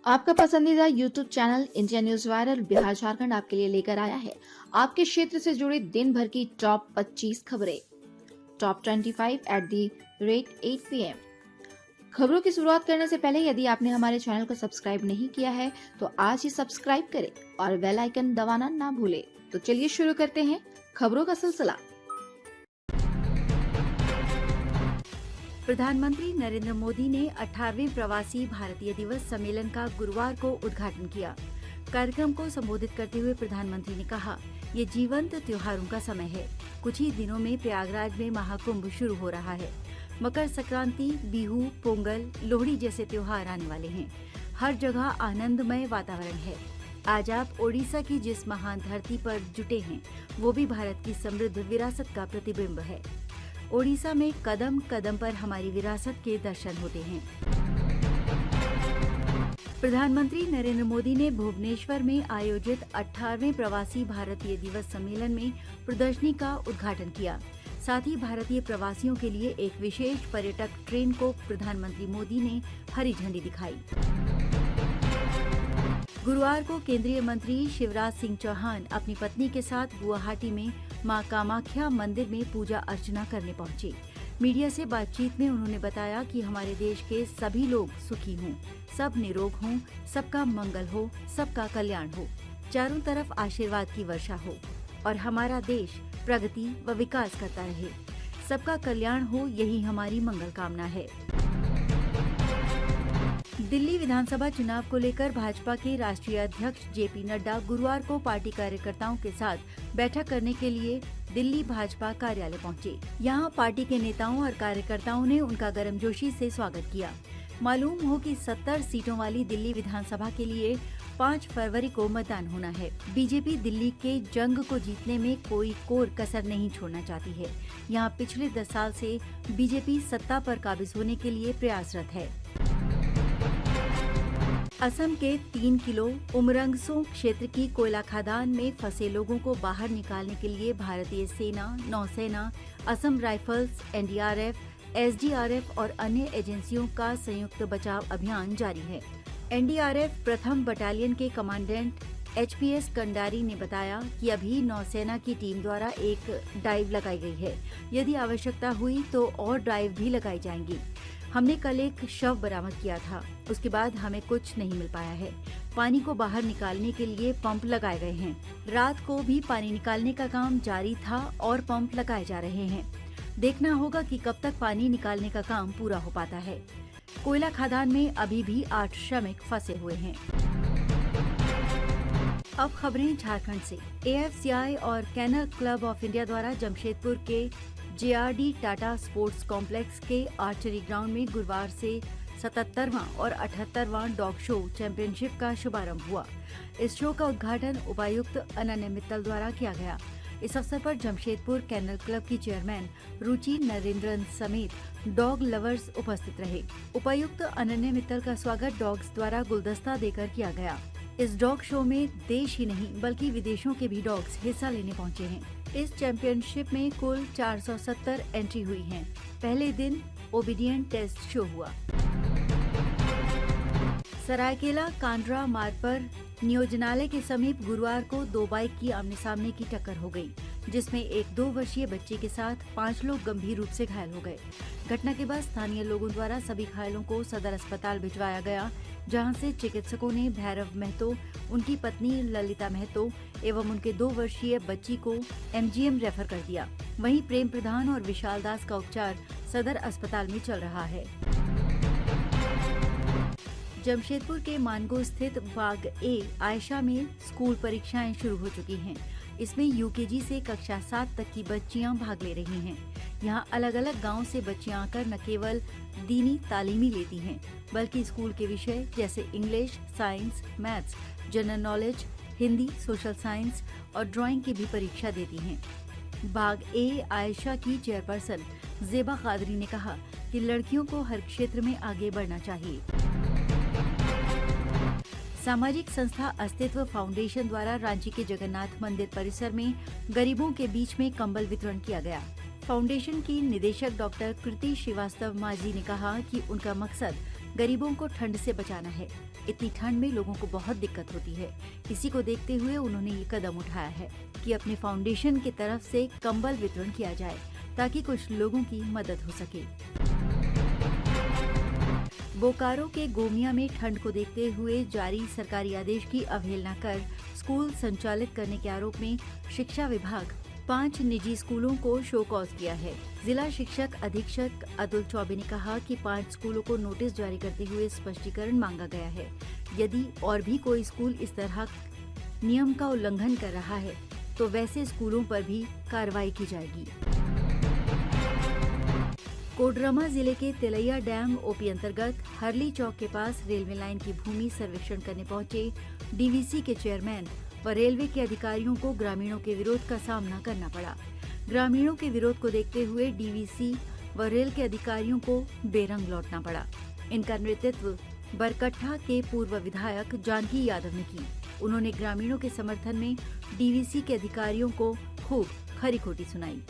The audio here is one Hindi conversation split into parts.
आपका पसंदीदा YouTube channel India news viral Bihar Jharkhand आपके लिए लेकर आया है आपके क्षेत्र से जुड़े दिन भर की टॉप 25 खबरें। Top 25 at the rate 8 PM। खबरों की शुरुआत करने से पहले यदि आपने हमारे चैनल को सब्सक्राइब नहीं किया है तो आज ही सब्सक्राइब करें और बेल आइकन दबाना ना भूलें। तो चलिए शुरू करते हैं खबरों का सिलसिला। प्रधानमंत्री नरेंद्र मोदी ने 18वें प्रवासी भारतीय दिवस सम्मेलन का गुरुवार को उद्घाटन किया। कार्यक्रम को संबोधित करते हुए प्रधानमंत्री ने कहा, ये जीवंत त्योहारों का समय है। कुछ ही दिनों में प्रयागराज में महाकुंभ शुरू हो रहा है। मकर संक्रांति, बिहू, पोंगल, लोहड़ी जैसे त्योहार आने वाले हैं। हर जगह आनंदमय वातावरण है। आज आप ओडिशा की जिस महान धरती पर जुटे हैं, वो भी भारत की समृद्ध विरासत का प्रतिबिंब है। ओडिशा में कदम कदम पर हमारी विरासत के दर्शन होते हैं। प्रधानमंत्री नरेंद्र मोदी ने भुवनेश्वर में आयोजित 18वें प्रवासी भारतीय दिवस सम्मेलन में प्रदर्शनी का उद्घाटन किया। साथ ही भारतीय प्रवासियों के लिए एक विशेष पर्यटक ट्रेन को प्रधानमंत्री मोदी ने हरी झंडी दिखाई। गुरुवार को केंद्रीय मंत्री शिवराज सिंह चौहान अपनी पत्नी के साथ गुवाहाटी में मां कामाख्या मंदिर में पूजा अर्चना करने पहुंचे। मीडिया से बातचीत में उन्होंने बताया कि हमारे देश के सभी लोग सुखी हों, सब निरोग हों, सबका मंगल हो, सबका कल्याण हो, चारों तरफ आशीर्वाद की वर्षा हो और हमारा देश प्रगति व विकास करता रहे। सबका कल्याण हो, यही हमारी मंगल कामना है। दिल्ली विधानसभा चुनाव को लेकर भाजपा के राष्ट्रीय अध्यक्ष जेपी नड्डा गुरुवार को पार्टी कार्यकर्ताओं के साथ बैठक करने के लिए दिल्ली भाजपा कार्यालय पहुंचे। यहां पार्टी के नेताओं और कार्यकर्ताओं ने उनका गर्मजोशी से स्वागत किया। मालूम हो कि 70 सीटों वाली दिल्ली विधानसभा के लिए 5 फरवरी को मतदान होना है। बीजेपी दिल्ली के जंग को जीतने में कोई कोर कसर नहीं छोड़ना चाहती है। यहाँ पिछले 10 साल से बीजेपी सत्ता पर काबिज होने के लिए प्रयासरत है। असम के 3 किलो उमरंगसो क्षेत्र की कोयला खदान में फंसे लोगों को बाहर निकालने के लिए भारतीय सेना, नौसेना, असम राइफल्स, एनडीआरएफ, एसडीआरएफ और अन्य एजेंसियों का संयुक्त बचाव अभियान जारी है। एनडीआरएफ प्रथम बटालियन के कमांडेंट एचपीएस कंडारी ने बताया कि अभी नौसेना की टीम द्वारा एक डाइव लगाई गई है। यदि आवश्यकता हुई तो और डाइव भी लगाई जाएंगी। हमने कल एक शव बरामद किया था, उसके बाद हमें कुछ नहीं मिल पाया है। पानी को बाहर निकालने के लिए पंप लगाए गए हैं। रात को भी पानी निकालने का काम जारी था और पंप लगाए जा रहे हैं। देखना होगा कि कब तक पानी निकालने का काम पूरा हो पाता है। कोयला खदान में अभी भी 8 श्रमिक फंसे हुए हैं। अब खबरें झारखंड से। एएफसीआई और कैनल क्लब ऑफ इंडिया द्वारा जमशेदपुर के जेआरडी टाटा स्पोर्ट्स कॉम्प्लेक्स के आर्चरी ग्राउंड में गुरुवार से 77वां और 78वां डॉग शो चैंपियनशिप का शुभारंभ हुआ। इस शो का उद्घाटन उपायुक्त अनन्य मित्तल द्वारा किया गया। इस अवसर पर जमशेदपुर कैनल क्लब की चेयरमैन रुचि नरेंद्रन समेत डॉग लवर्स उपस्थित रहे। उपायुक्त अनन्य मित्तल का स्वागत डॉग्स द्वारा गुलदस्ता देकर किया गया। इस डॉग शो में देश ही नहीं बल्कि विदेशों के भी डॉग्स हिस्सा लेने पहुंचे हैं। इस चैंपियनशिप में कुल 470 एंट्री हुई हैं। पहले दिन ओबीडियंट टेस्ट शो हुआ। सरायकेला कांड्रा मार्ग पर नियोजनालय के समीप गुरुवार को 2 बाइक की आमने सामने की टक्कर हो गई, जिसमें एक 2 वर्षीय बच्चे के साथ 5 लोग गंभीर रूप से घायल हो गए। घटना के बाद स्थानीय लोगों द्वारा सभी घायलों को सदर अस्पताल भिजवाया गया, जहां से चिकित्सकों ने भैरव महतो, उनकी पत्नी ललिता महतो एवं उनके 2 वर्षीय बच्ची को एमजीएम रेफर कर दिया। वहीं प्रेम प्रधान और विशाल दास का उपचार सदर अस्पताल में चल रहा है। जमशेदपुर के मानगो स्थित बाग ए आयशा में स्कूल परीक्षाएं शुरू हो चुकी हैं। इसमें यूकेजी से कक्षा 7 तक की बच्चियां भाग ले रही हैं। यहाँ अलग अलग गांव से बच्चियां आकर न केवल दीनी तालीमी लेती हैं, बल्कि स्कूल के विषय जैसे English, science, maths, general knowledge, Hindi, social science और ड्राइंग की भी परीक्षा देती हैं। बाग ए आयशा की चेयरपर्सन जेबा कादरी ने कहा कि लड़कियों को हर क्षेत्र में आगे बढ़ना चाहिए। सामाजिक संस्था अस्तित्व फाउंडेशन द्वारा रांची के जगन्नाथ मंदिर परिसर में गरीबों के बीच में कंबल वितरण किया गया। फाउंडेशन की निदेशक डॉक्टर कृति श्रीवास्तव माझी ने कहा कि उनका मकसद गरीबों को ठंड से बचाना है। इतनी ठंड में लोगों को बहुत दिक्कत होती है। इसी को देखते हुए उन्होंने ये कदम उठाया है कि अपने फाउंडेशन की तरफ से कंबल वितरण किया जाए ताकि कुछ लोगों की मदद हो सके। बोकारो के गोमिया में ठंड को देखते हुए जारी सरकारी आदेश की अवहेलना कर स्कूल संचालित करने के आरोप में शिक्षा विभाग 5 निजी स्कूलों को शो कॉज किया है। जिला शिक्षक अधीक्षक अतुल चौबे ने कहा कि 5 स्कूलों को नोटिस जारी करते हुए स्पष्टीकरण मांगा गया है। यदि और भी कोई स्कूल इस तरह नियम का उल्लंघन कर रहा है तो वैसे स्कूलों पर भी कार्रवाई की जाएगी। कोडरमा जिले के तिलैया डैम ओपी अंतर्गत हरली चौक के पास रेलवे लाइन की भूमि सर्वेक्षण करने पहुंचे डीवीसी के चेयरमैन व रेलवे के अधिकारियों को ग्रामीणों के विरोध का सामना करना पड़ा। ग्रामीणों के विरोध को देखते हुए डीवीसी व रेल के अधिकारियों को बेरंग लौटना पड़ा। इनका नेतृत्व बरकट्ठा के पूर्व विधायक जानकी यादव ने की। उन्होंने ग्रामीणों के समर्थन में डीवीसी के अधिकारियों को खूब खरी खोटी सुनाई।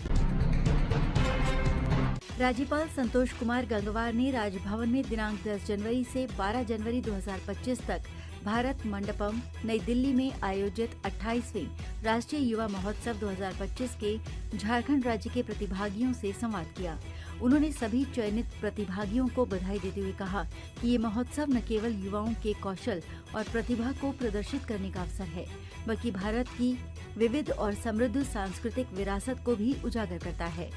राज्यपाल संतोष कुमार गंगवार ने राजभवन में दिनांक 10 जनवरी से 12 जनवरी 2025 तक भारत मंडपम नई दिल्ली में आयोजित 28वें राष्ट्रीय युवा महोत्सव 2025 के झारखंड राज्य के प्रतिभागियों से संवाद किया। उन्होंने सभी चयनित प्रतिभागियों को बधाई देते हुए कहा कि ये महोत्सव न केवल युवाओं के कौशल और प्रतिभा को प्रदर्शित करने का अवसर है, बल्कि भारत की विविध और समृद्ध सांस्कृतिक विरासत को भी उजागर करता है।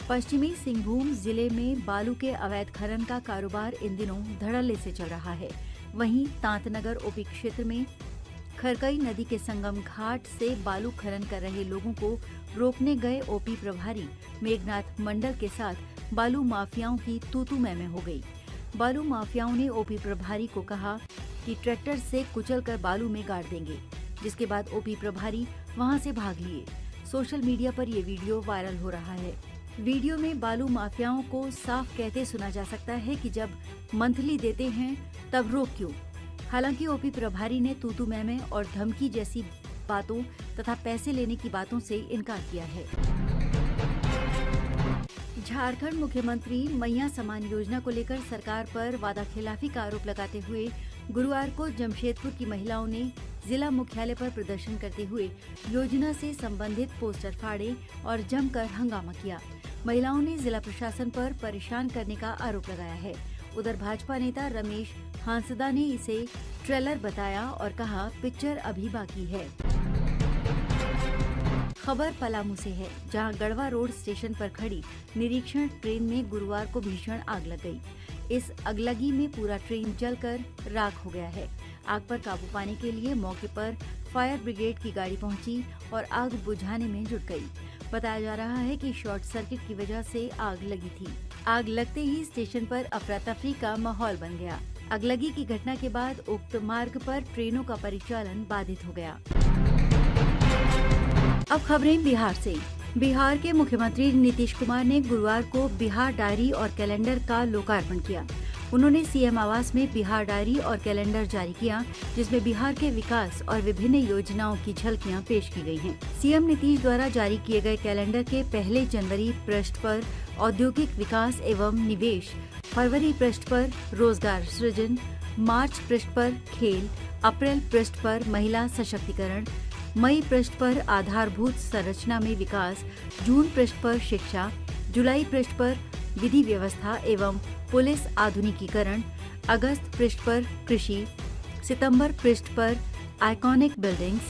पश्चिमी सिंहभूम जिले में बालू के अवैध खनन का कारोबार इन दिनों धड़ल्ले से चल रहा है। वहीं तांतनगर ओपी क्षेत्र में खरकई नदी के संगम घाट से बालू खनन कर रहे लोगों को रोकने गए ओपी प्रभारी मेघनाथ मंडल के साथ बालू माफियाओं की तू-तू मैं हो गई। बालू माफियाओं ने ओपी प्रभारी को कहा कि ट्रैक्टर से कुचलकर बालू में गाड़ देंगे, जिसके बाद ओपी प्रभारी वहां से भाग लिए। सोशल मीडिया पर ये वीडियो वायरल हो रहा है। वीडियो में बालू माफियाओं को साफ कहते सुना जा सकता है कि जब मंथली देते हैं तब रोक क्यों। हालांकि ओपी प्रभारी ने तू-तू मैं और धमकी जैसी बातों तथा पैसे लेने की बातों से इनकार किया है। झारखंड मुख्यमंत्री मैया समान योजना को लेकर सरकार पर वादाखिलाफी का आरोप लगाते हुए गुरुवार को जमशेदपुर की महिलाओं ने जिला मुख्यालय पर प्रदर्शन करते हुए योजना से संबंधित पोस्टर फाड़े और जमकर हंगामा किया। महिलाओं ने जिला प्रशासन पर परेशान करने का आरोप लगाया है। उधर भाजपा नेता रमेश हांसदा ने इसे ट्रेलर बताया और कहा पिक्चर अभी बाकी है। खबर पलामू से है, जहां गढ़वा रोड स्टेशन पर खड़ी निरीक्षण ट्रेन में गुरुवार को भीषण आग लग गई। इस अगलगी में पूरा ट्रेन जलकर राख हो गया है। आग पर काबू पाने के लिए मौके पर फायर ब्रिगेड की गाड़ी पहुंची और आग बुझाने में जुट गई। बताया जा रहा है कि शॉर्ट सर्किट की वजह से आग लगी थी। आग लगते ही स्टेशन पर अफरा तफरी का माहौल बन गया। अगलगी की घटना के बाद उक्त मार्ग पर ट्रेनों का परिचालन बाधित हो गया। अब खबरें बिहार से। बिहार के मुख्यमंत्री नीतीश कुमार ने गुरुवार को बिहार डायरी और कैलेंडर का लोकार्पण किया। उन्होंने सीएम आवास में बिहार डायरी और कैलेंडर जारी किया, जिसमें बिहार के विकास और विभिन्न योजनाओं की झलकियां पेश की गई हैं। सीएम नीतीश द्वारा जारी किए गए कैलेंडर के पहले जनवरी पृष्ठ पर औद्योगिक विकास एवं निवेश, फरवरी पृष्ठ पर रोजगार सृजन, मार्च पृष्ठ पर खेल, अप्रैल पृष्ठ पर महिला सशक्तिकरण, मई पृष्ठ पर आधारभूत संरचना में विकास, जून पृष्ठ पर शिक्षा, जुलाई पृष्ठ पर विधि व्यवस्था एवं पुलिस आधुनिकीकरण, अगस्त पृष्ठ पर कृषि, सितंबर पृष्ठ पर आइकॉनिक बिल्डिंग्स,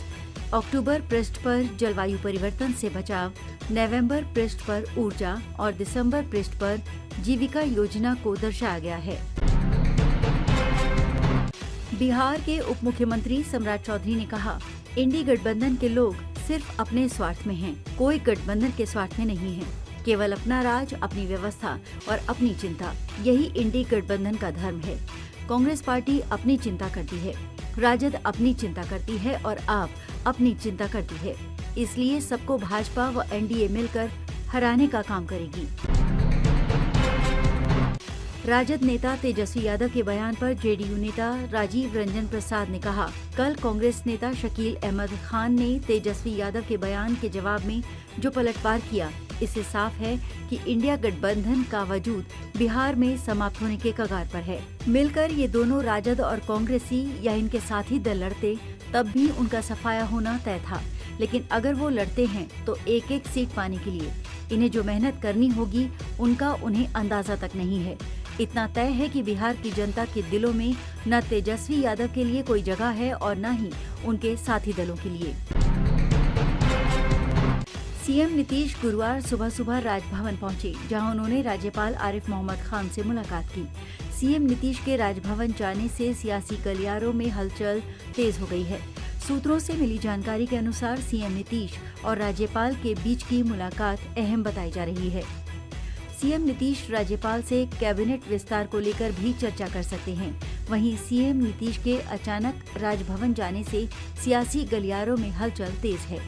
अक्टूबर पृष्ठ पर जलवायु परिवर्तन से बचाव, नवंबर पृष्ठ पर ऊर्जा और दिसंबर पृष्ठ पर जीविका योजना को दर्शाया गया है। बिहार के उप मुख्यमंत्री सम्राट चौधरी ने कहा, इंडी गठबंधन के लोग सिर्फ अपने स्वार्थ में हैं, कोई गठबंधन के स्वार्थ में नहीं है। केवल अपना राज, अपनी व्यवस्था और अपनी चिंता, यही इंडी गठबंधन का धर्म है। कांग्रेस पार्टी अपनी चिंता करती है, राजद अपनी चिंता करती है और आप अपनी चिंता करती है। इसलिए सबको भाजपा व एनडीए मिलकर हराने का काम करेगी। राजद नेता तेजस्वी यादव के बयान पर जेडीयू नेता राजीव रंजन प्रसाद ने कहा, कल कांग्रेस नेता शकील अहमद खान ने तेजस्वी यादव के बयान के जवाब में जो पलटवार किया, इससे साफ है कि इंडिया गठबंधन का वजूद बिहार में समाप्त होने के कगार पर है। मिलकर ये दोनों राजद और कांग्रेसी या इनके साथी दल लड़ते तब भी उनका सफाया होना तय था, लेकिन अगर वो लड़ते हैं तो एक एक सीट पाने के लिए इन्हें जो मेहनत करनी होगी उनका उन्हें अंदाजा तक नहीं है। इतना तय है कि बिहार की जनता के दिलों में न तेजस्वी यादव के लिए कोई जगह है और न ही उनके साथी दलों के लिए। सीएम नीतीश गुरुवार सुबह सुबह राजभवन पहुंचे, जहां उन्होंने राज्यपाल आरिफ मोहम्मद खान से मुलाकात की। सीएम नीतीश के राजभवन जाने से सियासी गलियारों में हलचल तेज हो गई है। सूत्रों से मिली जानकारी के अनुसार सीएम नीतीश और राज्यपाल के बीच की मुलाकात अहम बताई जा रही है। सीएम नीतीश राज्यपाल से कैबिनेट विस्तार को लेकर भी चर्चा कर सकते हैं। वहीं सीएम नीतीश के अचानक राजभवन जाने से सियासी गलियारों में हलचल तेज है।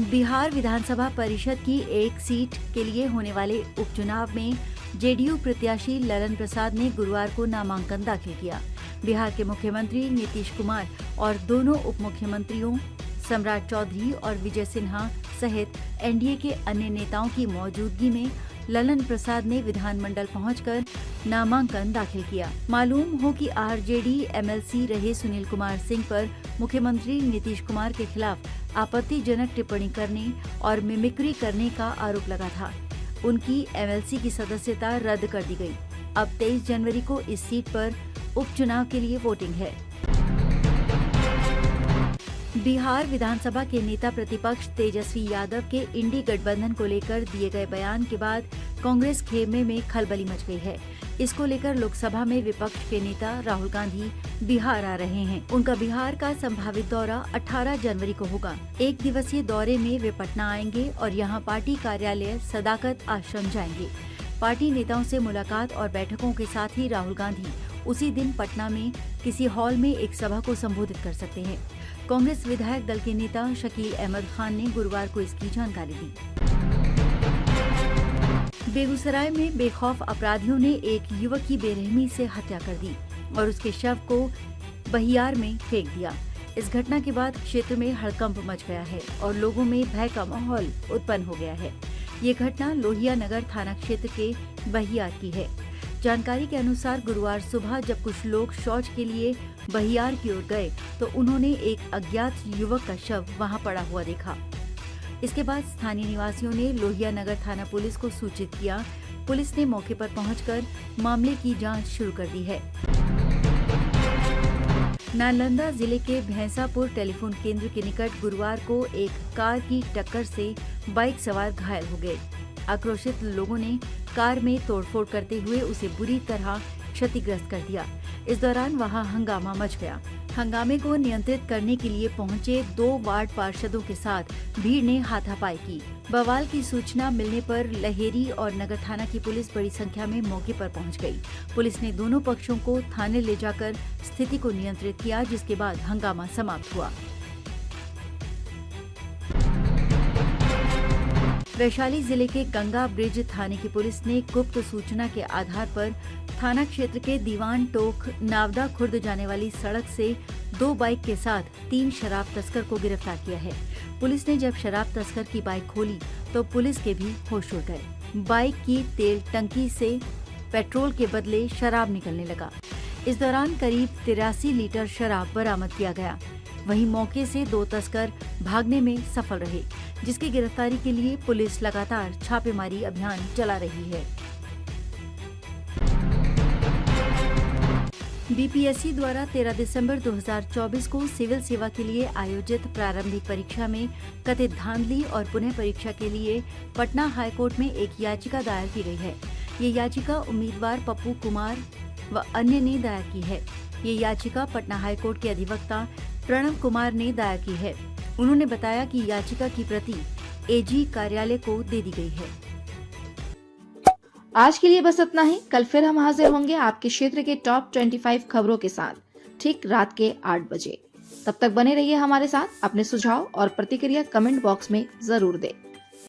बिहार विधानसभा परिषद की एक सीट के लिए होने वाले उपचुनाव में जेडीयू प्रत्याशी ललन प्रसाद ने गुरुवार को नामांकन दाखिल किया। बिहार के मुख्यमंत्री नीतीश कुमार और दोनों उप मुख्यमंत्रियों सम्राट चौधरी और विजय सिन्हा सहित एनडीए के अन्य नेताओं की मौजूदगी में ललन प्रसाद ने विधानमंडल पहुंचकर नामांकन दाखिल किया। मालूम हो कि आरजेडी एमएलसी रहे सुनील कुमार सिंह पर मुख्यमंत्री नीतीश कुमार के खिलाफ आपत्तिजनक टिप्पणी करने और मिमिक्री करने का आरोप लगा था। उनकी एमएलसी की सदस्यता रद्द कर दी गई। अब 23 जनवरी को इस सीट पर उपचुनाव के लिए वोटिंग है। बिहार विधानसभा के नेता प्रतिपक्ष तेजस्वी यादव के इंडी गठबंधन को लेकर दिए गए बयान के बाद कांग्रेस खेमे में खलबली मच गई है। इसको लेकर लोकसभा में विपक्ष के नेता राहुल गांधी बिहार आ रहे हैं। उनका बिहार का संभावित दौरा 18 जनवरी को होगा। एक दिवसीय दौरे में वे पटना आएंगे और यहां पार्टी कार्यालय सदाकत आश्रम जाएंगे। पार्टी नेताओं से मुलाकात और बैठकों के साथ ही राहुल गांधी उसी दिन पटना में किसी हॉल में एक सभा को संबोधित कर सकते हैं। कांग्रेस विधायक दल के नेता शकील अहमद खान ने गुरुवार को इसकी जानकारी दी। बेगूसराय में बेखौफ अपराधियों ने एक युवक की बेरहमी से हत्या कर दी और उसके शव को बहियार में फेंक दिया। इस घटना के बाद क्षेत्र में हड़कंप मच गया है और लोगों में भय का माहौल उत्पन्न हो गया है। ये घटना लोहिया नगर थाना क्षेत्र के बहियार की है। जानकारी के अनुसार गुरुवार सुबह जब कुछ लोग शौच के लिए बहियार की ओर गए तो उन्होंने एक अज्ञात युवक का शव वहां पड़ा हुआ देखा। इसके बाद स्थानीय निवासियों ने लोहिया नगर थाना पुलिस को सूचित किया। पुलिस ने मौके पर पहुंचकर मामले की जांच शुरू कर दी है। नालंदा जिले के भैंसापुर टेलीफोन केंद्र के निकट गुरुवार को एक कार की टक्कर से बाइक सवार घायल हो गए। आक्रोशित लोगों ने कार में तोड़फोड़ करते हुए उसे बुरी तरह क्षतिग्रस्त कर दिया। इस दौरान वहां हंगामा मच गया। हंगामे को नियंत्रित करने के लिए पहुंचे 2 वार्ड पार्षदों के साथ भीड़ ने हाथापाई की। बवाल की सूचना मिलने पर लहेरी और नगर थाना की पुलिस बड़ी संख्या में मौके पर पहुंच गई। पुलिस ने दोनों पक्षों को थाने ले जाकर स्थिति को नियंत्रित किया, जिसके बाद हंगामा समाप्त हुआ। वैशाली जिले के गंगा ब्रिज थाने की पुलिस ने गुप्त सूचना के आधार पर थाना क्षेत्र के दीवान टोक नावदा खुर्द जाने वाली सड़क से 2 बाइक के साथ 3 शराब तस्कर को गिरफ्तार किया है। पुलिस ने जब शराब तस्कर की बाइक खोली तो पुलिस के भी होश उड़ गए। बाइक की तेल टंकी से पेट्रोल के बदले शराब निकलने लगा। इस दौरान करीब 83 लीटर शराब बरामद किया गया। वहीं मौके से 2 तस्कर भागने में सफल रहे, जिसकी गिरफ्तारी के लिए पुलिस लगातार छापेमारी अभियान चला रही है। बीपीएससी द्वारा 13 दिसंबर 2024 को सिविल सेवा के लिए आयोजित प्रारंभिक परीक्षा में कथित धांधली और पुनः परीक्षा के लिए पटना हाईकोर्ट में एक याचिका दायर की गई है। ये याचिका उम्मीदवार पप्पू कुमार व अन्य ने दायर की है। ये याचिका पटना हाईकोर्ट के अधिवक्ता प्रणव कुमार ने दायर की है। उन्होंने बताया कि याचिका की प्रति एजी कार्यालय को दे दी गई है। आज के लिए बस इतना ही। कल फिर हम हाजिर होंगे आपके क्षेत्र के टॉप 25 खबरों के साथ, ठीक रात के 8 बजे। तब तक बने रहिए हमारे साथ। अपने सुझाव और प्रतिक्रिया कमेंट बॉक्स में जरूर दें।